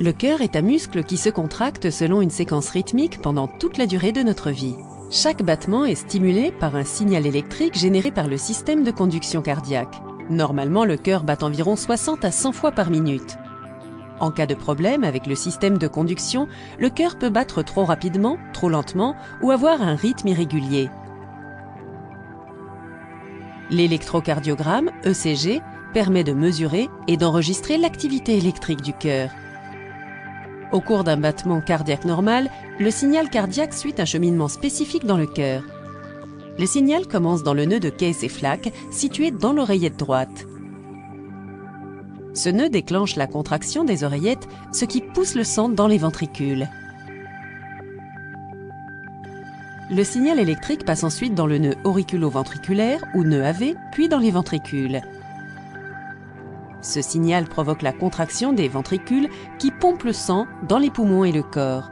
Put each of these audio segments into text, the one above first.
Le cœur est un muscle qui se contracte selon une séquence rythmique pendant toute la durée de notre vie. Chaque battement est stimulé par un signal électrique généré par le système de conduction cardiaque. Normalement, le cœur bat environ 60 à 100 fois par minute. En cas de problème avec le système de conduction, le cœur peut battre trop rapidement, trop lentement ou avoir un rythme irrégulier. L'électrocardiogramme, ECG, permet de mesurer et d'enregistrer l'activité électrique du cœur. Au cours d'un battement cardiaque normal, le signal cardiaque suit un cheminement spécifique dans le cœur. Le signal commence dans le nœud de Case et Flack, situé dans l'oreillette droite. Ce nœud déclenche la contraction des oreillettes, ce qui pousse le sang dans les ventricules. Le signal électrique passe ensuite dans le nœud auriculo-ventriculaire ou nœud AV, puis dans les ventricules. Ce signal provoque la contraction des ventricules qui pompent le sang dans les poumons et le corps.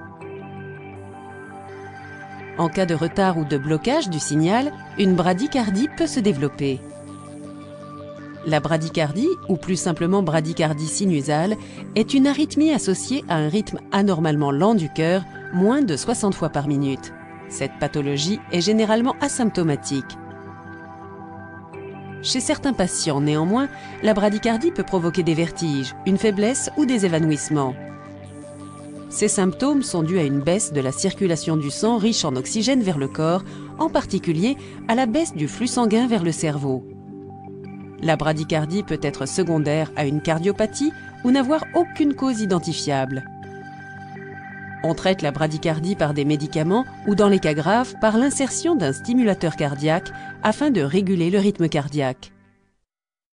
En cas de retard ou de blocage du signal, une bradycardie peut se développer. La bradycardie, ou plus simplement bradycardie sinusale, est une arythmie associée à un rythme anormalement lent du cœur, moins de 60 fois par minute. Cette pathologie est généralement asymptomatique. Chez certains patients, néanmoins, la bradycardie peut provoquer des vertiges, une faiblesse ou des évanouissements. Ces symptômes sont dus à une baisse de la circulation du sang riche en oxygène vers le corps, en particulier à la baisse du flux sanguin vers le cerveau. La bradycardie peut être secondaire à une cardiopathie ou n'avoir aucune cause identifiable. On traite la bradycardie par des médicaments ou, dans les cas graves, par l'insertion d'un stimulateur cardiaque afin de réguler le rythme cardiaque.